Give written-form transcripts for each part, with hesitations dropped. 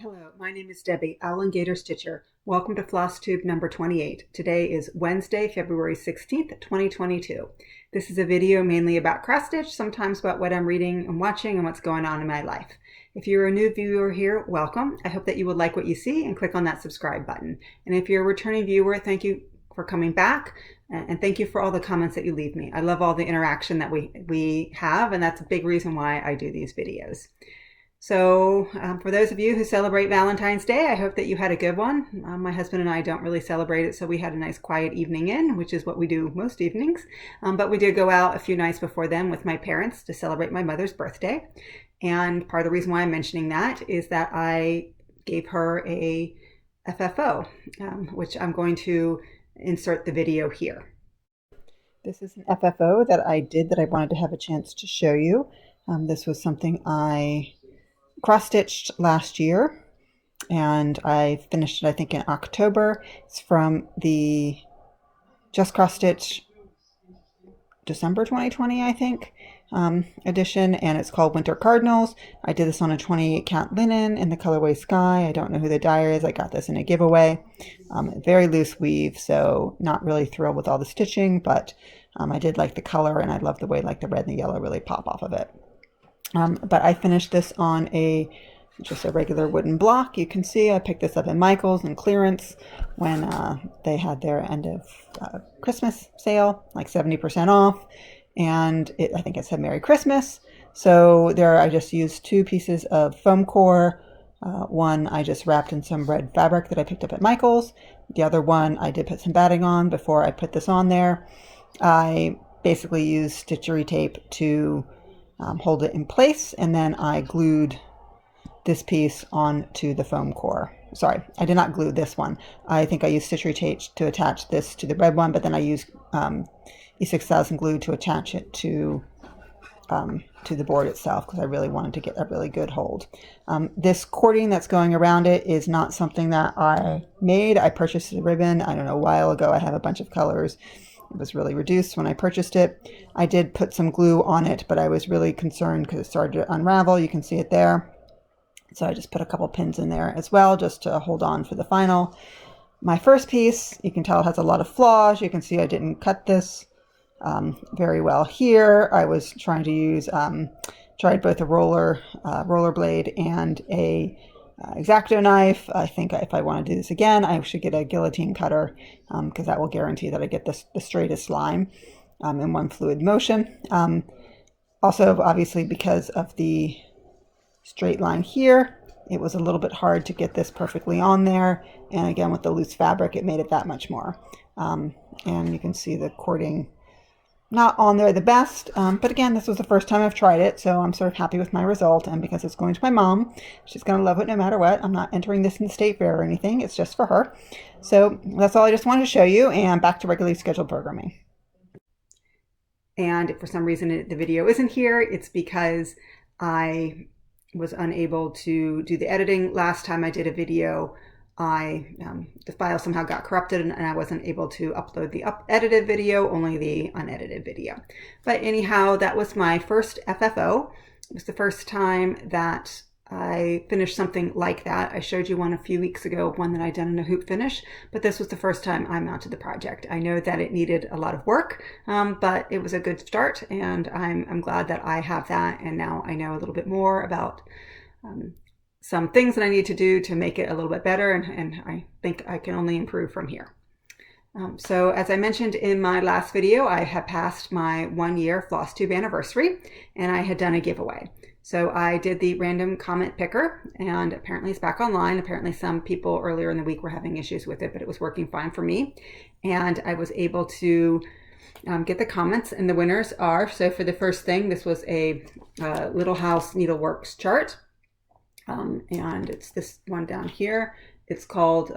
Hello, my name is Debbie, Owl and Gator Stitcher. Welcome to Flosstube number 28. Today is Wednesday, February 16th, 2022. This is a video mainly about cross stitch, sometimes about what I'm reading and watching and what's going on in my life. If you're a new viewer here, welcome. I hope that you would like what you see and click on that subscribe button. And if you're a returning viewer, thank you for coming back. And thank you for all the comments that you leave me. I love all the interaction that we have, and that's a big reason why I do these videos. So for those of you who celebrate Valentine's Day, I hope that you had a good one. My husband and I don't really celebrate it, so we had a nice quiet evening in, which is what we do most evenings. But we did go out a few nights before then with my parents to celebrate my mother's birthday. And part of the reason why I'm mentioning that is that I gave her a FFO, which I'm going to insert the video here. This is an FFO that I did that I wanted to have a chance to show you. This was something I cross-stitched last year, and I finished it I think in October. It's from the Just Cross Stitch December 2020 I think edition, and it's called Winter Cardinals. I did this on a 28 count linen in the colorway Sky. I don't know who the dyer is. I got this in a giveaway. Very loose weave, so not really thrilled with all the stitching, but I did like the color, and I love the way like the red and the yellow really pop off of it. But I finished this on just a regular wooden block. You can see I picked this up in Michael's in clearance when they had their end of Christmas sale, like 70% off. And I think it said Merry Christmas. So there I just used two pieces of foam core. One I just wrapped in some red fabric that I picked up at Michael's. The other one I did put some batting on before I put this on there. I basically used stitchery tape to hold it in place, and then I glued this piece onto the foam core. Sorry, I did not glue this one. I think I used stitchery tape to attach this to the red one, but then I used E6000 glue to attach it to the board itself because I really wanted to get a really good hold. This cording that's going around it is not something that I made. I purchased the ribbon, I don't know, a while ago. I have a bunch of colors. It was really reduced when I purchased it. I did put some glue on it, but I was really concerned because it started to unravel. You can see it there. So I just put a couple pins in there as well, just to hold on for the final. My first piece, you can tell it has a lot of flaws. You can see I didn't cut this very well here. I was trying to use, tried both a roller blade and a X-Acto knife. I think if I want to do this again, I should get a guillotine cutter because that will guarantee that I get the straightest line in one fluid motion. Also, obviously, because of the straight line here, it was a little bit hard to get this perfectly on there. And again, with the loose fabric, it made it that much more. And you can see the cording not on there the best, but again, this was the first time I've tried it, so I'm sort of happy with my result. And because it's going to my mom, she's going to love it no matter what. I'm not entering this in the state fair or anything. It's just for her. So that's all I just wanted to show you, and back to regularly scheduled programming. And if for some reason the video isn't here, it's because I was unable to do the editing. Last time I did a video, the file somehow got corrupted and I wasn't able to upload the edited video, only the unedited video. But anyhow, that was my first FFO. It was the first time that I finished something like that. I showed you one a few weeks ago, one that I'd done in a hoop finish, but this was the first time I mounted the project. I know that it needed a lot of work, but it was a good start, and I'm glad that I have that, and now I know a little bit more about some things that I need to do to make it a little bit better, and I think I can only improve from here. So as I mentioned in my last video, I had passed my 1-year Flosstube anniversary, and I had done a giveaway. So I did the random comment picker, and apparently it's back online. Apparently some people earlier in the week were having issues with it, but it was working fine for me. And I was able to get the comments, and the winners are, so for the first thing, this was a Little House Needleworks chart. And it's this one down here. It's called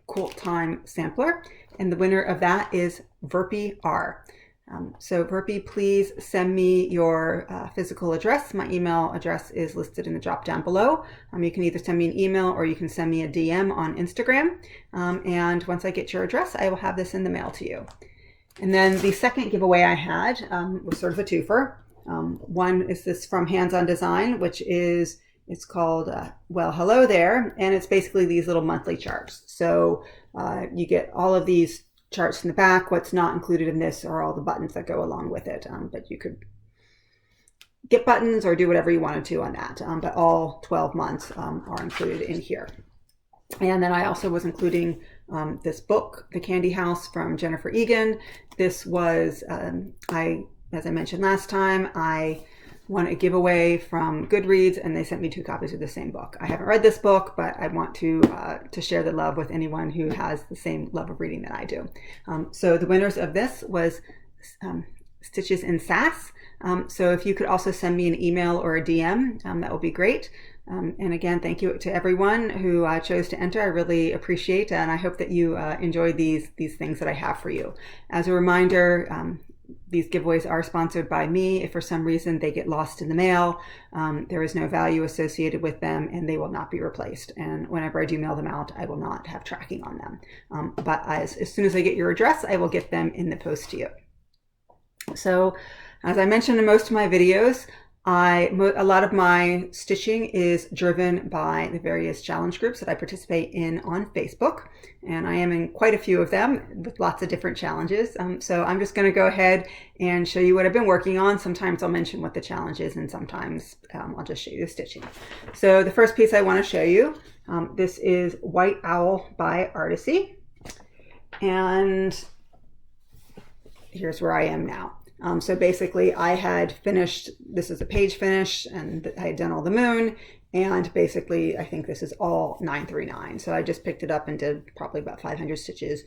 Quilt Time Sampler, and the winner of that is Verpy R. So Verpy, please send me your physical address. My email address is listed in the drop down below. You can either send me an email or you can send me a DM on Instagram. And once I get your address, I will have this in the mail to you. And then the second giveaway I had was sort of a twofer. One is this from Hands on Design, which is It's called Well, Hello There, and it's basically these little monthly charts. So you get all of these charts in the back. What's not included in this are all the buttons that go along with it, but you could get buttons or do whatever you wanted to on that, but all 12 months are included in here. And then I also was including this book, The Candy House, from Jennifer Egan. This was, as I mentioned last time, I won a giveaway from Goodreads, and they sent me 2 copies of the same book. I haven't read this book, but I want to share the love with anyone who has the same love of reading that I do. So the winners of this was Stitches in Sass. So if you could also send me an email or a DM, that would be great. And again, thank you to everyone who chose to enter. I really appreciate it, and I hope that you enjoy these things that I have for you. As a reminder, these giveaways are sponsored by me. If for some reason they get lost in the mail, there is no value associated with them, and they will not be replaced. And whenever I do mail them out, I will not have tracking on them. But as soon as I get your address, I will get them in the post to you. So, as I mentioned in most of my videos, a lot of my stitching is driven by the various challenge groups that I participate in on Facebook, and I am in quite a few of them with lots of different challenges. So I'm just going to go ahead and show you what I've been working on. Sometimes I'll mention what the challenge is, and sometimes I'll just show you the stitching. So the first piece I want to show you, this is White Owl by Artecy, and here's where I am now. So basically I had finished, this is a page finish, and I had done all the moon, and basically I think this is all 939. So I just picked it up and did probably about 500 stitches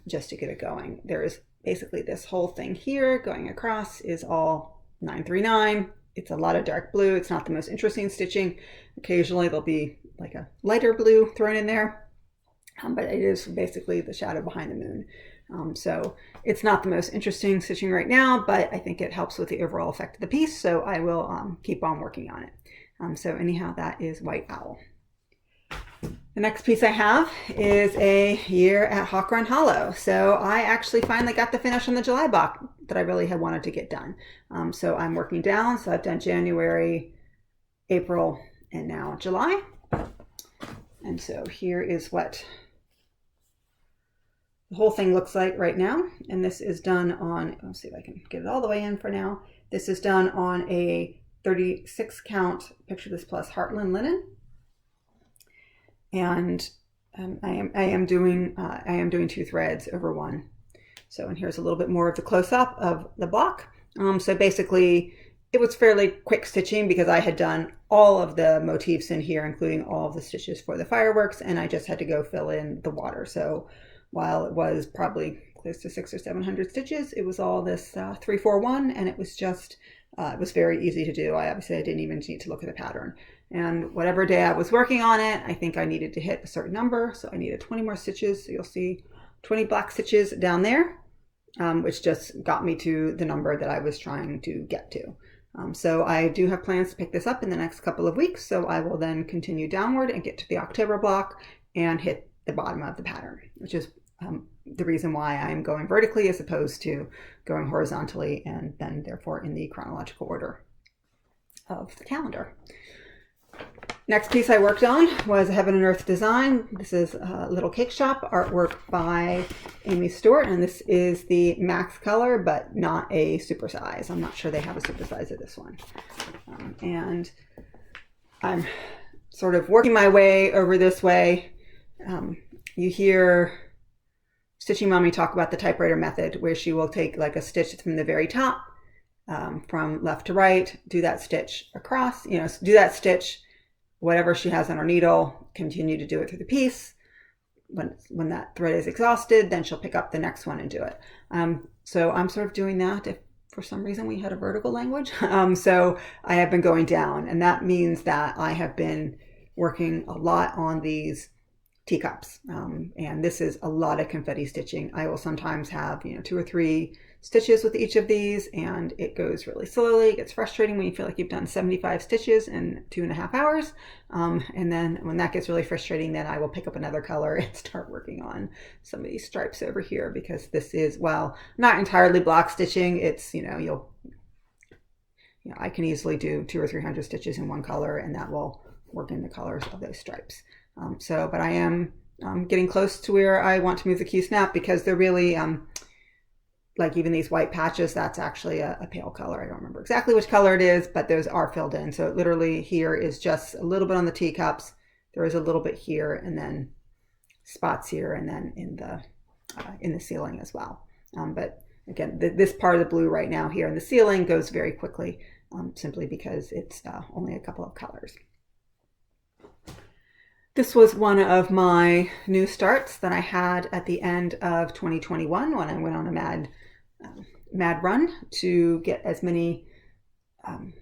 just to get it going. There's basically this whole thing here going across is all 939. It's a lot of dark blue. It's not the most interesting stitching. Occasionally there'll be like a lighter blue thrown in there, but it is basically the shadow behind the moon. So it's not the most interesting stitching right now, but I think it helps with the overall effect of the piece, so I will keep on working on it. So anyhow, that is White Owl. The next piece I have is a Year at Hawk Run Hollow. So I actually finally got the finish on the July block that I really had wanted to get done. So I'm working down, so I've done January, April, and now July. And so here is what the whole thing looks like right now, and this is done on, let's see if I can get it all the way in for now. This is done on a 36 count Picture This Plus Heartland linen, and I am doing 2 threads over one. So, and here's a little bit more of the close-up of the block. So basically, it was fairly quick stitching because I had done all of the motifs in here, including all of the stitches for the fireworks, and I just had to go fill in the water. So while it was probably close to 600 or 700 stitches, it was all this 3-4-1, and it was just, it was very easy to do. I didn't even need to look at the pattern. And whatever day I was working on it, I think I needed to hit a certain number, so I needed 20 more stitches. So you'll see 20 black stitches down there, which just got me to the number that I was trying to get to. So I do have plans to pick this up in the next couple of weeks, so I will then continue downward and get to the October block and hit the bottom of the pattern, which is the reason why I'm going vertically as opposed to going horizontally, and then therefore in the chronological order of the calendar. Next piece I worked on was a Heaven and Earth design. This is a Little Cake Shop artwork by Aimee Stewart, and this is the max color, but not a super size. I'm not sure they have a super size of this one. And I'm sort of working my way over this way. You hear Stitching Mommy talk about the typewriter method, where she will take like a stitch from the very top, from left to right, do that stitch across, do that stitch, whatever she has on her needle, continue to do it through the piece. When that thread is exhausted, then she'll pick up the next one and do it. So I'm sort of doing that. If for some reason we had a vertical language, so I have been going down, and that means that I have been working a lot on these teacups, and this is a lot of confetti stitching. I will sometimes have 2 or 3 stitches with each of these, and it goes really slowly. It gets frustrating when you feel like you've done 75 stitches in 2.5 hours, and then when that gets really frustrating, then I will pick up another color and start working on some of these stripes over here, because this is, well, not entirely block stitching. It's I can easily do 200 or 300 stitches in one color, and that will work in the colors of those stripes. But I am getting close to where I want to move the Q-snap, because they're really, like even these white patches, that's actually a pale color. I don't remember exactly which color it is, but those are filled in. So literally here is just a little bit on the teacups. There is a little bit here, and then spots here, and then in the ceiling as well. But again, this part of the blue right now here in the ceiling goes very quickly, simply because it's only a couple of colors. This was one of my new starts that I had at the end of 2021 when I went on a mad run to get as many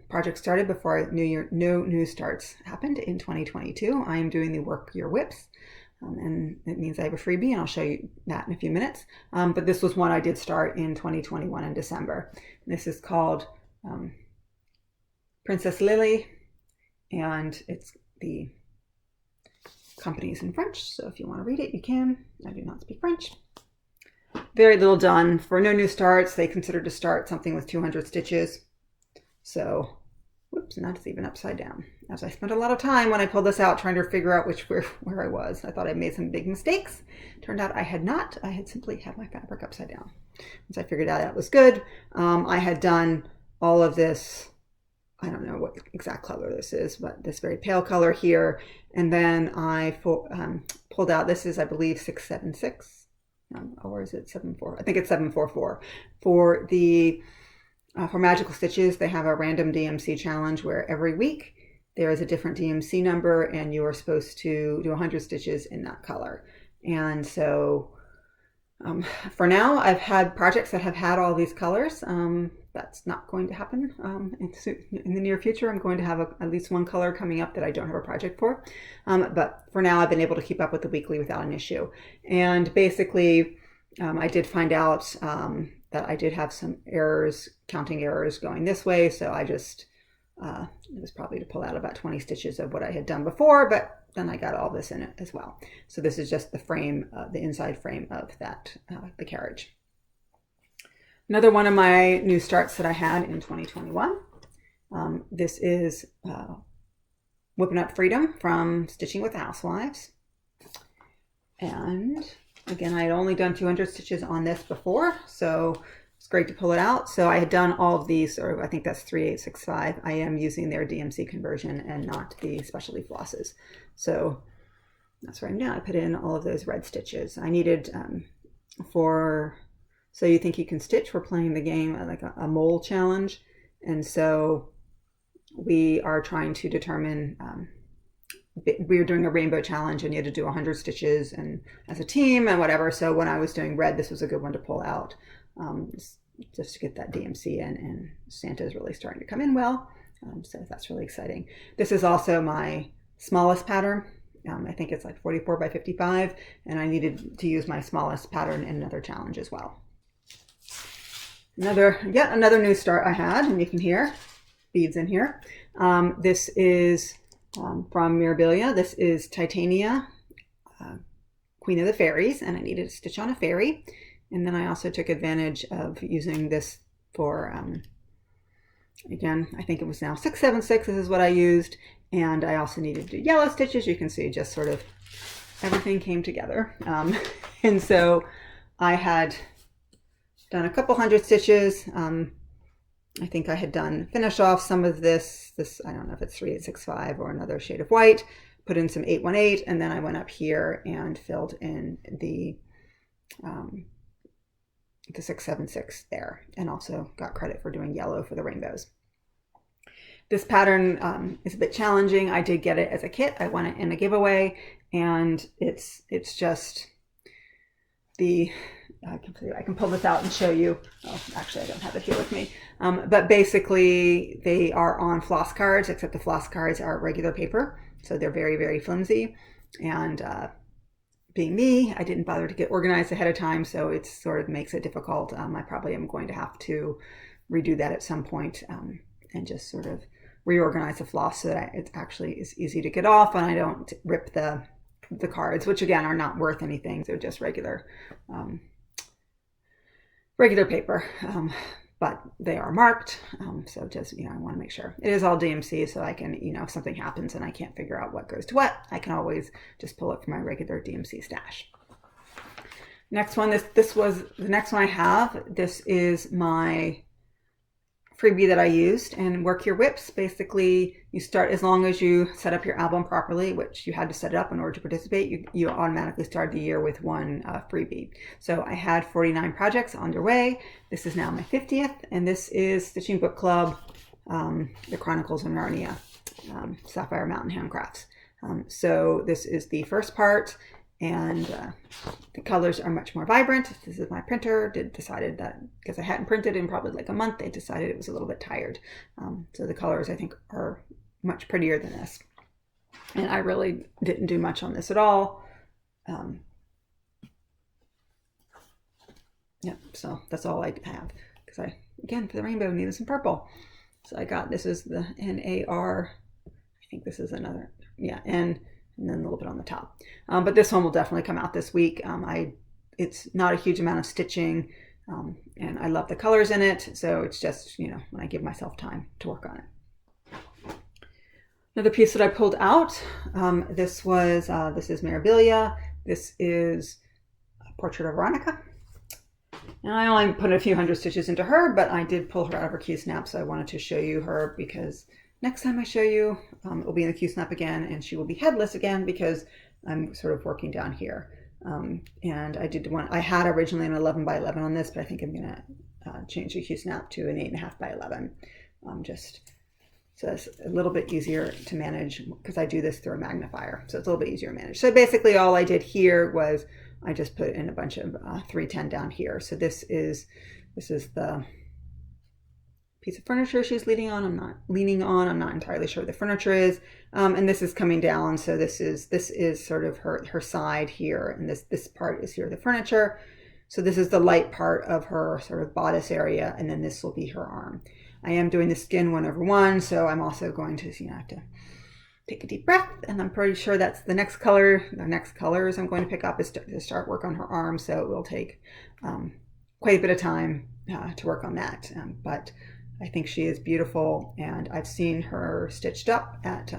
projects started before no new starts happened in 2022. I am doing the Work Your Whips, and it means I have a freebie, and I'll show you that in a few minutes. But this was one I did start in 2021 in December. This is called Princess Lily, and it's the company's in French, so if you want to read it, you can. I do not speak French. Very little done. For no new starts, they consider to start something with 200 stitches. So, whoops, and that's even upside down. As I spent a lot of time when I pulled this out trying to figure out where I was. I thought I made some big mistakes. Turned out I had not. I had simply had my fabric upside down. Once I figured out that was good, I had done all of this. I don't know what exact color this is, but this very pale color here. And then I pulled out, this is, I believe, 676. Or is it 74? I think it's 744. For the for Magical Stitches, they have a random DMC challenge where every week there is a different DMC number, and you are supposed to do 100 stitches in that color. And so for now, I've had projects that have had all these colors. That's not going to happen in the near future. I'm going to have at least one color coming up that I don't have a project for. But for now, I've been able to keep up with the weekly without an issue. And basically, I did find out that I did have some errors, counting errors going this way. So I just, it was probably to pull out about 20 stitches of what I had done before, but then I got all this in it as well. So this is just the frame, the inside frame of that, the carriage. Another one of my new starts that I had in 2021. This is Whipping Up Freedom from Stitching with the Housewives. And again, I had only done 200 stitches on this before, so it's great to pull it out. So I had done all of these, or I think that's 3865. I am using their DMC conversion and not the specialty flosses. So that's right now. I put in all of those red stitches. I needed So You Think You Can Stitch, we're playing the game like a mole challenge. And so we are trying to determine, we were doing a rainbow challenge, and you had to do 100 stitches and as a team and whatever. So when I was doing red, this was a good one to pull out, just to get that DMC in, and Santa's really starting to come in well. So that's really exciting. This is also my smallest pattern. I think it's like 44 by 55, and I needed to use my smallest pattern in another challenge as well. Yet another new start I had, and you can hear beads in here. This is from Mirabilia. This is Titania, Queen of the Fairies, and I needed to stitch on a fairy. And then I also took advantage of using this for, again, I think it was now 676. This is what I used. And I also needed to do yellow stitches. You can see just sort of everything came together. And so I had done a couple hundred stitches. I think I had finished off some of this, I don't know if it's 3865 or another shade of white, put in some 818, and then I went up here and filled in the 676 there, and also got credit for doing yellow for the rainbows. This pattern is a bit challenging. I did get it as a kit. I won it in a giveaway, and it's just I can pull this out and show you. Oh, actually, I don't have it here with me. But basically, they are on floss cards, except the floss cards are regular paper. So they're very, very flimsy. And being me, I didn't bother to get organized ahead of time, so it sort of makes it difficult. I probably am going to have to redo that at some point, and just sort of reorganize the floss so that it actually is easy to get off, and I don't rip the cards, which again are not worth anything. They're just regular paper. but they are marked. So just, I want to make sure. It is all DMC, so I can, if something happens and I can't figure out what goes to what, I can always just pull it from my regular DMC stash. Next one, this was the next one I have. This is my freebie that I used, and Work Your Whips. Basically, you start, as long as you set up your album properly, which you had to set it up in order to participate, you automatically start the year with one freebie. So I had 49 projects underway. This is now my 50th, and this is Stitching Book Club, The Chronicles of Narnia, Sapphire Mountain Handcrafts. So this is the first part, and the colors are much more vibrant. This is my printer. Decided that because I hadn't printed in probably like a month, they decided it was a little bit tired. So the colors, I think, are much prettier than this. And I really didn't do much on this at all. So that's all I have, because I, again, for the rainbow, needed some purple. So I got, this is the NAR, I think this is another, and then a little bit on the top. But this one will definitely come out this week. It's not a huge amount of stitching, and I love the colors in it. So it's just, when I give myself time to work on it. Another piece that I pulled out, this is Mirabilia. This is Portrait of Veronica. And I only put a few hundred stitches into her, but I did pull her out of her Q-snap. So I wanted to show you her, because next time I show you, it will be in the Q-snap again, and she will be headless again because I'm sort of working down here. And I did one, I had originally an 11 by 11 on this, but I think I'm gonna change the Q-snap to an 8.5 by 11. Just so it's a little bit easier to manage, because I do this through a magnifier. So it's a little bit easier to manage. So basically all I did here was I just put in a bunch of 310 down here. So this is the piece of furniture she's leaning on. I'm not entirely sure what the furniture is. And this is coming down. So this is sort of her side here. And this part is here, the furniture. So this is the light part of her sort of bodice area. And then this will be her arm. I am doing the skin 1/1. So I'm also going to, have to take a deep breath. And I'm pretty sure that's the next color. The next colors I'm going to pick up is to start work on her arm. So it will take quite a bit of time to work on that. But I think she is beautiful, and I've seen her stitched up at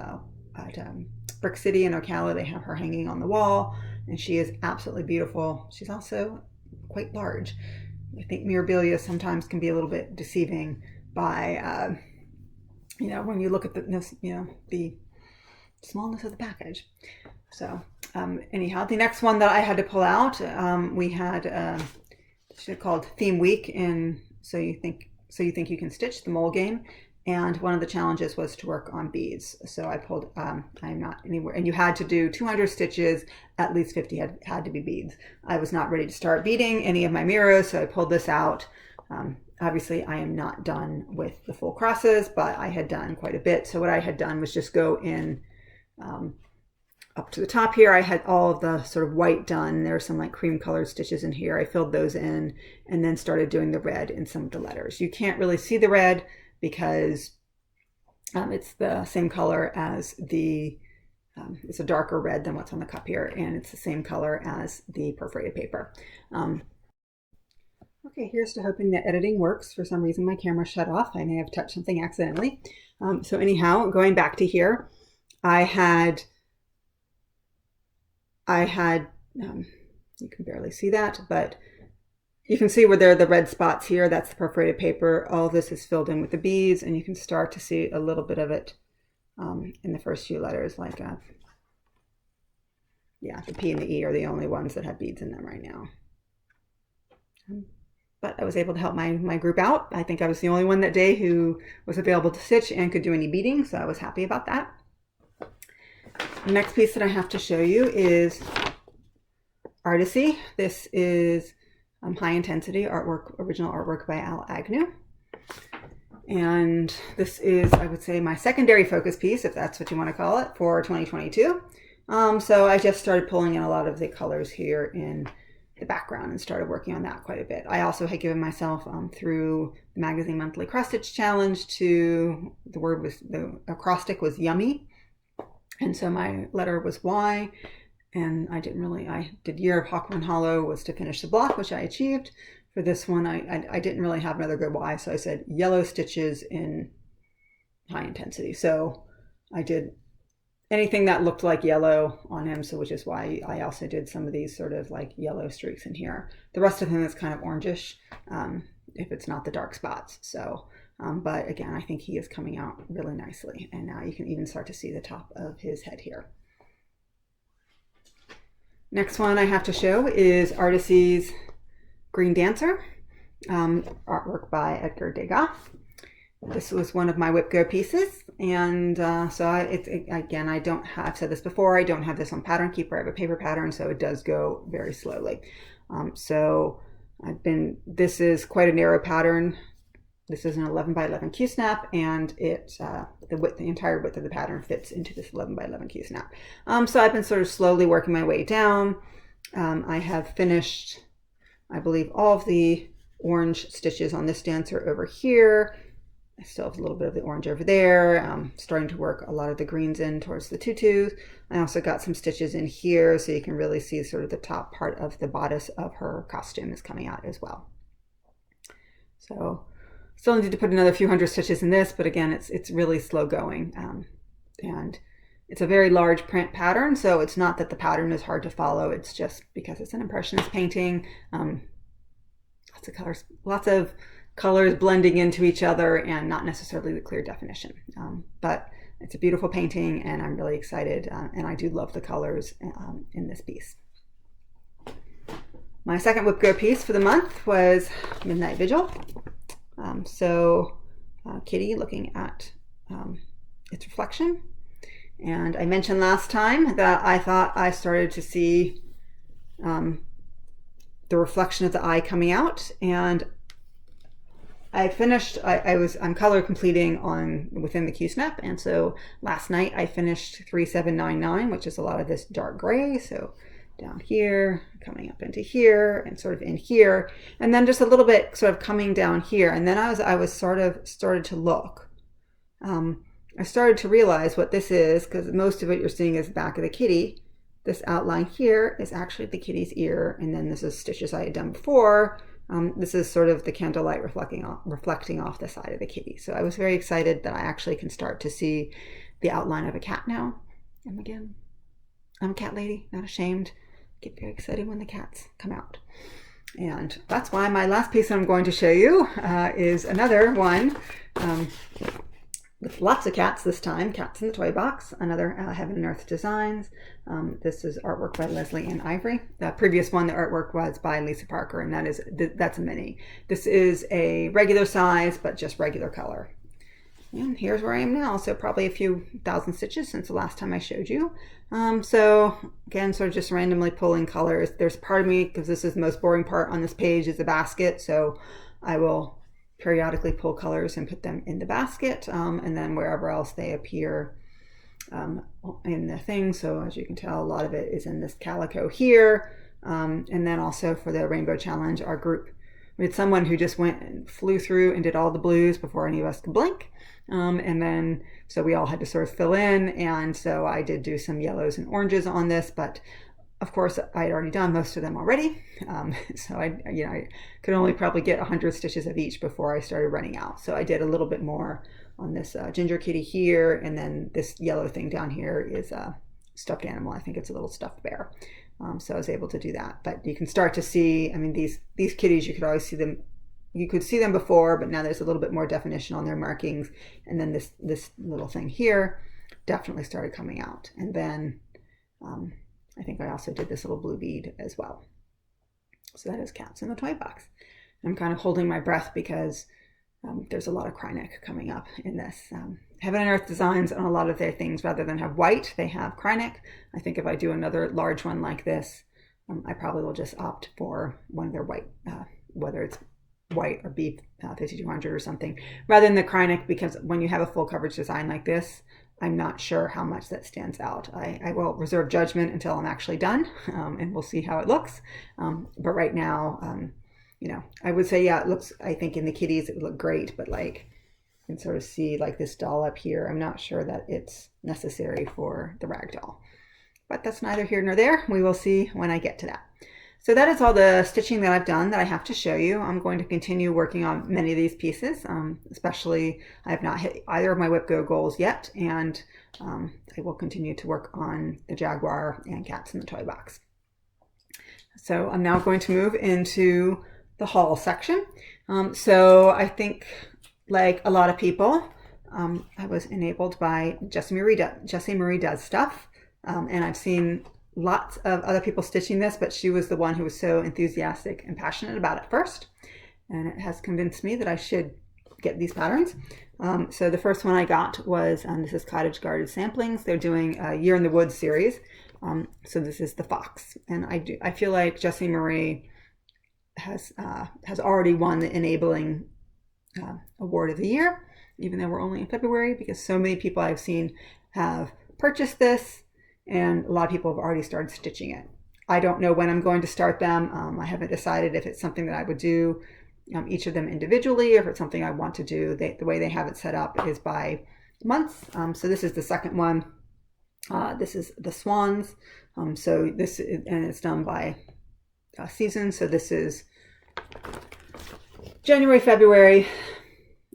Brick City in Ocala. They have her hanging on the wall, and she is absolutely beautiful. She's also quite large. I think Mirabilia sometimes can be a little bit deceiving by, when you look at the smallness of the package. So anyhow, the next one that I had to pull out, we had called Theme Week in So You Think You Can Stitch, the mole game, and one of the challenges was to work on beads. So I pulled, I'm not anywhere, and you had to do 200 stitches, at least 50 had to be beads. I was not ready to start beading any of my mirrors, so I pulled this out. Obviously I am not done with the full crosses, but I had done quite a bit. So what I had done was just go in up to the top here. I had all of the sort of white done. There are some like cream colored stitches in here. I filled those in and then started doing the red in some of the letters. You can't really see the red because it's the same color as the, it's a darker red than what's on the cup here, and it's the same color as the perforated paper. Okay, here's to hoping that editing works. For some reason my camera shut off. I may have touched something accidentally. So anyhow, going back to here, I had you can barely see that, but you can see where there are the red spots here. That's the perforated paper. All of this is filled in with the beads, and you can start to see a little bit of it in the first few letters, like the P and the E are the only ones that have beads in them right now. But I was able to help my group out. I think I was the only one that day who was available to stitch and could do any beading, so I was happy about that. The next piece that I have to show you is Artecy. This is High Intensity artwork, original artwork by Agnew. And this is, I would say, my secondary focus piece, if that's what you want to call it, for 2022. So I just started pulling in a lot of the colors here in the background and started working on that quite a bit. I also had given myself through the magazine monthly cross stitch challenge to, the acrostic was yummy. And so my letter was Y, and I did Year of Hawkman Hollow was to finish the block, which I achieved for this one, I didn't really have another good why, so I said yellow stitches in high intensity. So I did anything that looked like yellow on him, so which is why I also did some of these sort of like yellow streaks in here. The rest of him is kind of orangish, if it's not the dark spots. So, but again, I think he is coming out really nicely. And now you can even start to see the top of his head here. Next one I have to show is Artecy's Green Dancer, artwork by Edgar Degas. This was one of my Whip Go pieces, and so again, I don't have, I've said this before, I don't have this on Pattern Keeper. I have a paper pattern, so it does go very slowly. So this is quite a narrow pattern. This is an 11 by 11 Q snap, and the entire width of the pattern fits into this 11 by 11 Q snap. So I've been sort of slowly working my way down. I have finished, I believe, all of the orange stitches on this dancer over here. I still have a little bit of the orange over there. I'm starting to work a lot of the greens in towards the tutus. I also got some stitches in here, so you can really see sort of the top part of the bodice of her costume is coming out as well. So still need to put another few hundred stitches in this, but again, it's really slow going. And it's a very large print pattern, so it's not that the pattern is hard to follow. It's just because it's an Impressionist painting. Lots of colors blending into each other and not necessarily the clear definition. But it's a beautiful painting, and I'm really excited, and I do love the colors in this piece. My second Whip Go piece for the month was Midnight Vigil. Kitty looking at its reflection. And I mentioned last time that I thought I started to see the reflection of the eye coming out, and I finished, I'm color completing within the Q snap, and so last night I finished 3799, which is a lot of this dark gray, so down here, coming up into here, and sort of in here, and then just a little bit sort of coming down here, and then I was sort of started to look. I started to realize what this is, because most of what you're seeing is the back of the kitty. This outline here is actually the kitty's ear, and then this is stitches I had done before. This is sort of the candlelight reflecting off the side of the kitty. So I was very excited that I actually can start to see the outline of a cat now. And again, I'm a cat lady, not ashamed. Get very excited when the cats come out. And that's why my last piece I'm going to show you is another one with lots of cats this time, Cats in the Toy Box, another Heaven and Earth Designs. This is artwork by Lesley Anne Ivory. The previous one, the artwork was by Lisa Parker, and that's a mini. This is a regular size, but just regular color. And here's where I am now, so probably a few thousand stitches since the last time I showed you. So again, sort of just randomly pulling colors. There's part of me, because this is the most boring part on this page, is the basket, so I will periodically pull colors and put them in the basket, and then wherever else they appear in the thing. So as you can tell, a lot of it is in this calico here, and then also for the Rainbow Challenge, our group, we had someone who just went and flew through and did all the blues before any of us could blink, and then so we all had to sort of fill in, and so I did do some yellows and oranges on this, but of course, I had already done most of them already, so I could only probably get 100 stitches of each before I started running out. So I did a little bit more on this ginger kitty here, and then this yellow thing down here is a stuffed animal. I think it's a little stuffed bear. So I was able to do that. But you can start to see, I mean, these kitties, you could always see them. You could see them before, but now there's a little bit more definition on their markings. And then this little thing here definitely started coming out. And then I think I also did this little blue bead as well. So that is Cats in the Toy Box. I'm kind of holding my breath because there's a lot of Krynic coming up in this. Heaven and Earth Designs, on a lot of their things, rather than have white, they have Krynic. I think if I do another large one like this, I probably will just opt for one of their white, whether it's white or beef 5200 or something, rather than the Krynic, because when you have a full coverage design like this, I'm not sure how much that stands out. I will reserve judgment until I'm actually done, and we'll see how it looks. But right now, I would say, yeah, it looks, I think in the kitties, it would look great, but like, you can sort of see like this doll up here. I'm not sure that it's necessary for the rag doll, but that's neither here nor there. We will see when I get to that. So that is all the stitching that I've done that I have to show you. I'm going to continue working on many of these pieces, especially I have not hit either of my Whip Go goals yet, and I will continue to work on the Jaguar and Cats in the Toy Box. So I'm now going to move into the haul section. So I think, like a lot of people, I was enabled by Jessie Marie Does Stuff, and I've seen lots of other people stitching this, but she was the one who was so enthusiastic and passionate about it first, and it has convinced me that I should get these patterns. So the first one I got was, this is Cottage Garden Samplings. They're doing a Year in the Woods series. So this is the fox, and I feel like Jessie Marie has already won the enabling award of the year, even though we're only in February, because so many people I've seen have purchased this, and a lot of people have already started stitching it. I don't know when I'm going to start them. I haven't decided if it's something that I would do each of them individually, or if it's something I want to do. The way they have it set up is by months. So this is the second one. This is the Swans. So this is, and it's done by season. So this is January, February,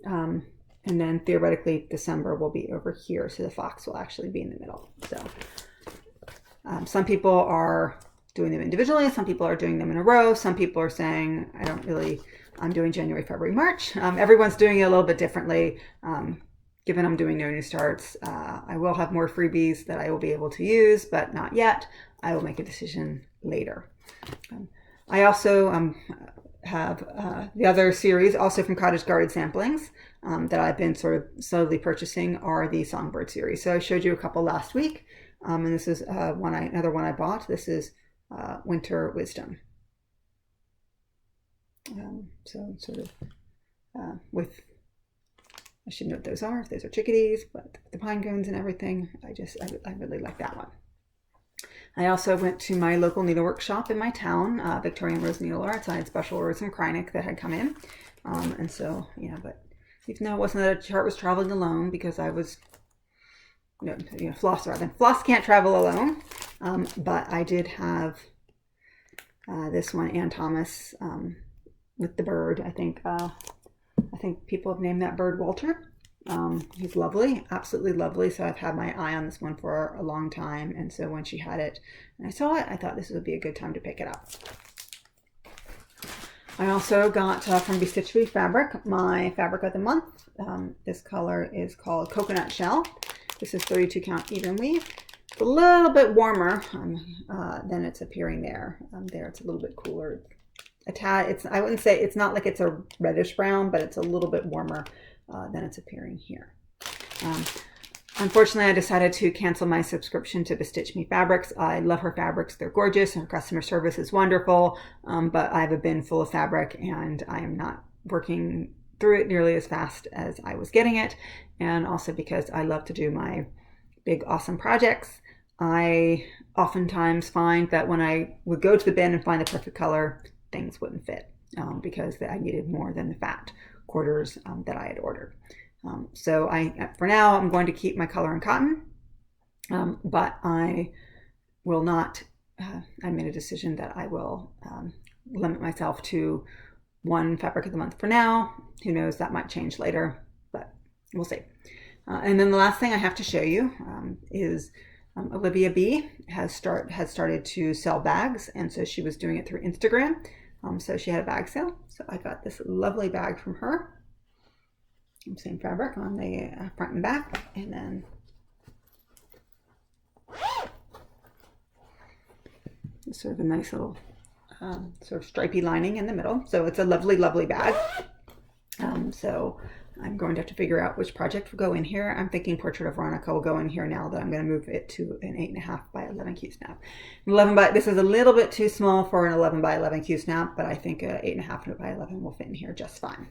and then theoretically December will be over here. So the fox will actually be in the middle. So some people are doing them individually. Some people are doing them in a row. Some people are saying, I'm doing January, February, March. Everyone's doing it a little bit differently. Given I'm doing no new starts, I will have more freebies that I will be able to use, but not yet. I will make a decision later. I also have the other series, also from Cottage Garden Samplings, that I've been sort of slowly purchasing, are the Songbird series. So I showed you a couple last week, and this is another one I bought. This is Winter Wisdom. So sort of with, I should know what those are, if those are chickadees, but the pine cones and everything, I really like that one. I also went to my local needlework shop in my town, Victoria and Rose Needle Arts. I had special orders from Kreinik that had come in. And so, yeah, but even though it wasn't that a chart was traveling alone, because I was, Floss can't travel alone. But I did have this one, Ann Thomas, with the bird. I think people have named that bird Walter. He's lovely, absolutely lovely. So I've had my eye on this one for a long time. And so when she had it and I saw it, I thought this would be a good time to pick it up. I also got from Be Stitched Be Fabric my fabric of the month. This color is called Coconut Shell. This is 32 count even weave. It's a little bit warmer than it's appearing there. There it's a little bit cooler. A tad, I wouldn't say, it's not like it's a reddish brown, but it's a little bit warmer than it's appearing here. Unfortunately, I decided to cancel my subscription to Bestitch Me Fabrics. I love her fabrics. They're gorgeous and her customer service is wonderful, but I have a bin full of fabric and I am not working through it nearly as fast as I was getting it. And also because I love to do my big, awesome projects, I oftentimes find that when I would go to the bin and find the perfect color, things wouldn't fit because I needed more than the fat quarters that I had ordered. So for now, I'm going to keep my color and cotton, but I will not, I made a decision that I will limit myself to one fabric of the month for now. Who knows, that might change later, but we'll see. And then the last thing I have to show you is Olivia B has started to sell bags, and so she was doing it through Instagram. So she had a bag sale. So I got this lovely bag from her. Same fabric on the front and back, and then sort of a nice little sort of stripy lining in the middle. So it's a lovely, lovely bag. So I'm going to have to figure out which project will go in here. I'm thinking Portrait of Veronica will go in here now that I'm going to move it to an 8.5 by 11 Q snap. This is a little bit too small for an 11 by 11 Q snap, but I think 8.5 by 11 will fit in here just fine.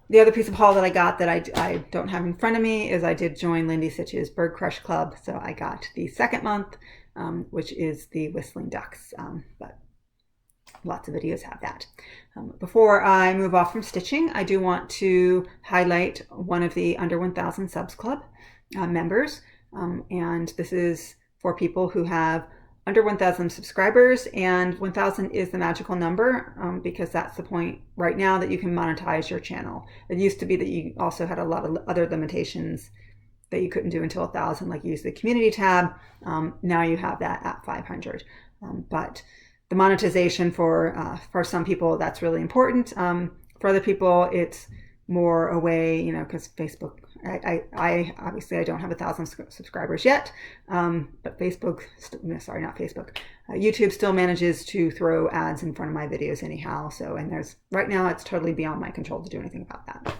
The other piece of haul that I got that I don't have in front of me is I did join Lindy Stitch's Bird Crush Club. So I got the second month, which is the Whistling Ducks, but lots of videos have that. Before I move off from stitching, I do want to highlight one of the Under 1,000 Subs Club members. And this is for people who have under 1,000 subscribers, and 1,000 is the magical number because that's the point right now that you can monetize your channel. It used to be that you also had a lot of other limitations that you couldn't do until 1,000, like use the community tab. Now you have that at 500. But the monetization for some people, that's really important. For other people, it's more a way, because Facebook, I obviously I don't have 1,000 subscribers yet, but Facebook, sorry, not Facebook, YouTube still manages to throw ads in front of my videos anyhow. So, and right now it's totally beyond my control to do anything about that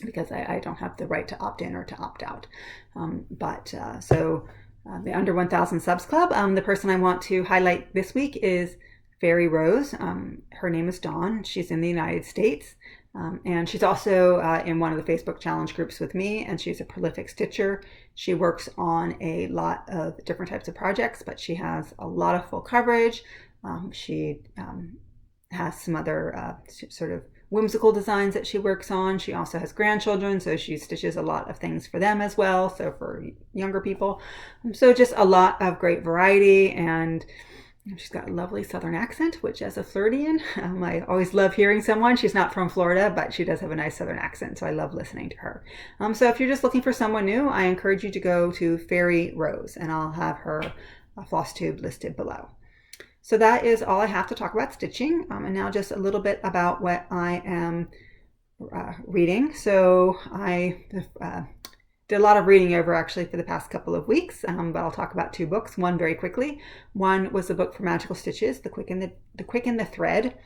because I don't have the right to opt in or to opt out. The Under 1,000 Subs Club, the person I want to highlight this week is Fairy Rose. Her name is Dawn. She's in the United States. And she's also in one of the Facebook challenge groups with me, and she's a prolific stitcher. She works on a lot of different types of projects, but she has a lot of full coverage. She has some other sort of whimsical designs that she works on. She also has grandchildren, so she stitches a lot of things for them as well, so for younger people. So just a lot of great variety, and she's got a lovely Southern accent, which as a Floridian, I always love hearing someone. She's not from Florida, but she does have a nice Southern accent, so I love listening to her. So if you're just looking for someone new, I encourage you to go to Fairy Rose, and I'll have her Flosstube listed below. So that is all I have to talk about stitching. And now just a little bit about what I am reading. So I did a lot of reading over actually for the past couple of weeks, but I'll talk about two books. One very quickly. One was a book for Magical Stitches, The Quick and the Thread.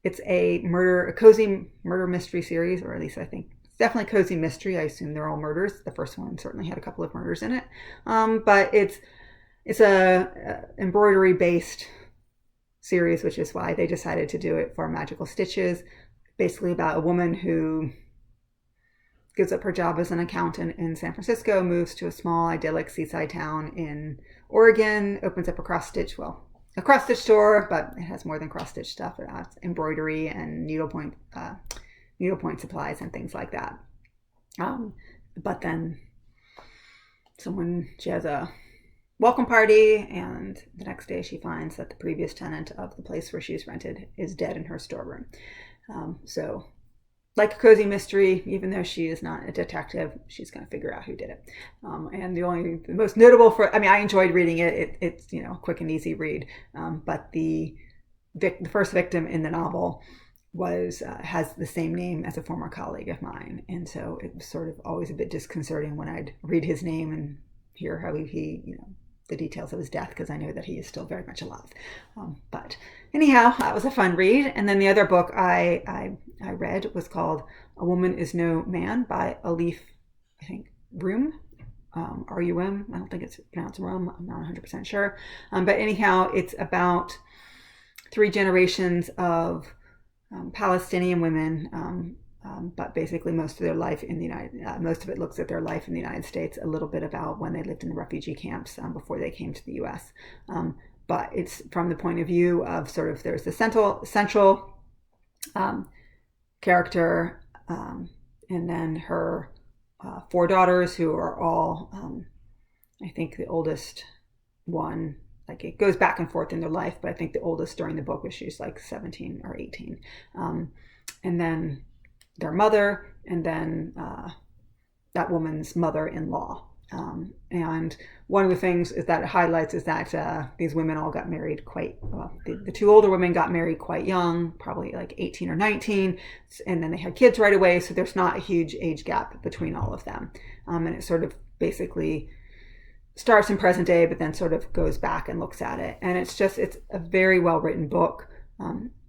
It's a cozy murder mystery series, or at least I think it's definitely cozy mystery. I assume they're all murders. The first one certainly had a couple of murders in it, but it's a embroidery based series, which is why they decided to do it for Magical Stitches. Basically about a woman who gives up her job as an accountant in San Francisco, moves to a small idyllic seaside town in Oregon, opens up a cross-stitch store, but it has more than cross-stitch stuff. It has embroidery and needlepoint supplies and things like that. But then she has a welcome party, and the next day she finds that the previous tenant of the place where she's rented is dead in her storeroom. So like a cozy mystery, even though she is not a detective, she's going to figure out who did it. And the most notable I enjoyed reading it. It's a quick and easy read. But the first victim in the novel has the same name as a former colleague of mine, and so it was sort of always a bit disconcerting when I'd read his name and hear how he the details of his death, because I know that he is still very much alive. But anyhow, that was a fun read. And then the other book I read was called A Woman Is No Man by Alif, I think, Rum, R-U-M. I don't think it's pronounced Rum. I'm not 100% sure. But anyhow, it's about 3 generations of Palestinian women, but basically most of it looks at their life in the United States, a little bit about when they lived in the refugee camps before they came to the U.S. But it's from the point of view of sort of, there's the central character, and then her 4 daughters who are all, I think the oldest one, like it goes back and forth in their life, but I think the oldest during the book was she's like 17 or 18. And then their mother, and then that woman's mother-in-law. And one of the things that it highlights is that these women all got married the 2 older women got married quite young, probably like 18 or 19, and then they had kids right away, so there's not a huge age gap between all of them. And it sort of basically starts in present day, but then sort of goes back and looks at it. And it's a very well-written book,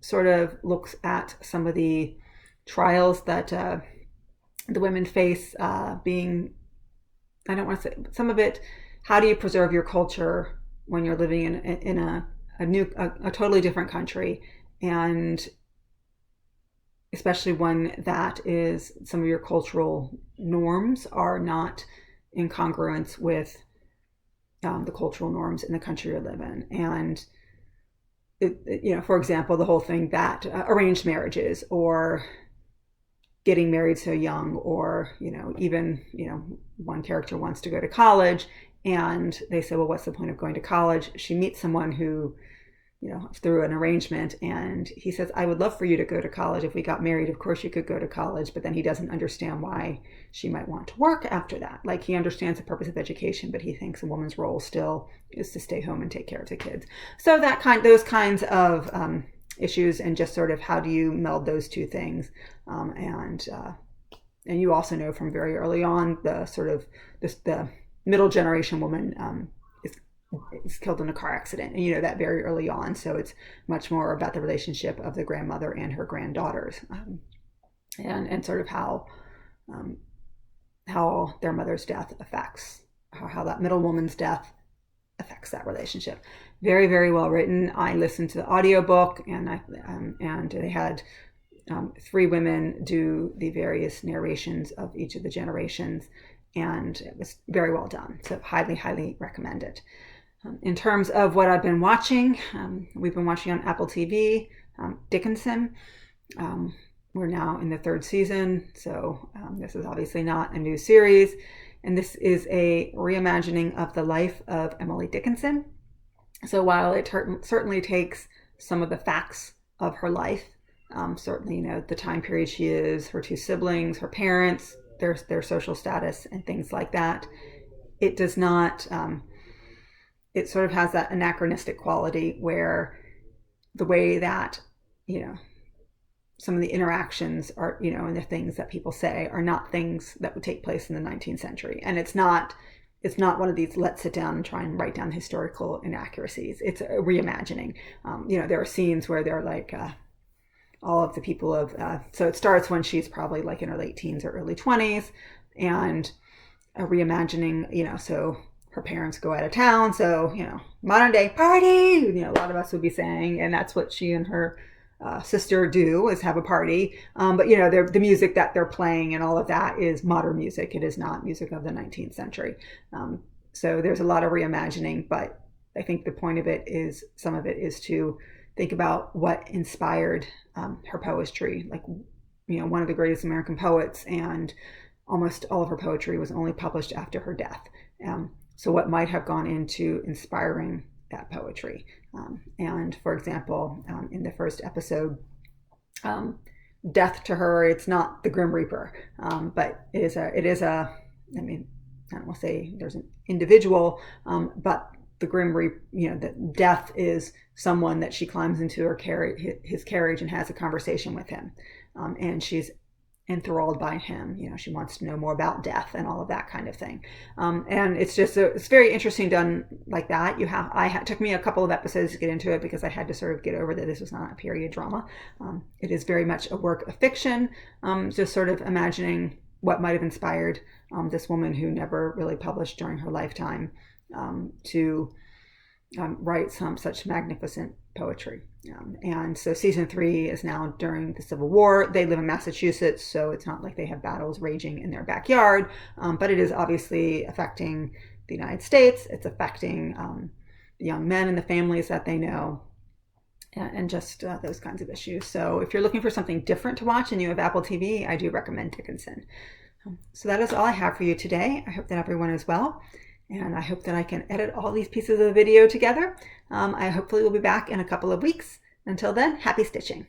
sort of looks at some of the trials that the women face, being, I don't want to say some of it, how do you preserve your culture when you're living in a totally different country, and especially when that is, some of your cultural norms are not in congruence with the cultural norms in the country you live in. And for example, the whole thing that arranged marriages, or getting married so young, or even one character wants to go to college And they say, well, what's the point of going to college? She meets someone who, you know, through an arrangement, and he says, I would love for you to go to college. If we got married, of course you could go to college. But then he doesn't understand why she might want to work after that. Like, he understands the purpose of education, but he thinks a woman's role still is to stay home and take care of the kids. So those kinds of issues, and just sort of how do you meld those two things. And you also know from very early on, the middle generation woman is killed in a car accident, and you know that very early on. So it's much more about the relationship of the grandmother and her granddaughters, and sort of how their mother's death affects, how that middle woman's death affects that relationship. Very, very well written. I listened to the audiobook, and they had 3 women do the various narrations of each of the generations, and it was very well done. So highly, highly recommend it. In terms of what I've been watching, we've been watching on Apple TV, Dickinson. We're now in the 3rd season, so this is obviously not a new series. And this is a reimagining of the life of Emily Dickinson. So while it certainly takes some of the facts of her life, certainly, you know, the time period she is, her 2 siblings, her parents, their social status, and things like that, it does not, it sort of has that anachronistic quality where the way that, you know, some of the interactions are, you know, and the things that people say are not things that would take place in the 19th century. And it's not one of these, let's sit down and try and write down historical inaccuracies. It's a reimagining. You know, there are scenes where they're like, all of the people of, so it starts when she's probably like in her late teens or early 20s, and a reimagining, you know, so her parents go out of town. So, you know, modern day party, you know, a lot of us would be saying, and that's what she and her sister do, is have a party. But, you know, the music that they're playing and all of that is modern music. It is not music of the 19th century. So there's a lot of reimagining, but I think the point of it is, some of it is to think about what inspired her poetry. Like, you know, one of the greatest American poets, and almost all of her poetry was only published after her death. So what might have gone into inspiring that poetry? And for example, in the first episode, death to her, it's not the Grim Reaper, but it is a, I mean, I don't want to say there's an individual, but the Grim Reaper, you know, that death is someone that she climbs into his carriage and has a conversation with him, and she's enthralled by him. You know, she wants to know more about death and all of that kind of thing. And it's just, it's very interesting done like that. It took me a couple of episodes to get into it, because I had to sort of get over that this was not a period drama. It is very much a work of fiction, just sort of imagining what might have inspired this woman who never really published during her lifetime to write some such magnificent poetry. And so season 3 is now during the Civil War. They live in Massachusetts, so it's not like they have battles raging in their backyard, but it is obviously affecting the United States. It's affecting the young men and the families that they know, and just those kinds of issues. So if you're looking for something different to watch and you have Apple TV, I do recommend Dickinson. So that is all I have for you today. I hope that everyone is well, and I hope that I can edit all these pieces of the video together. I hopefully will be back in a couple of weeks. Until then, happy stitching.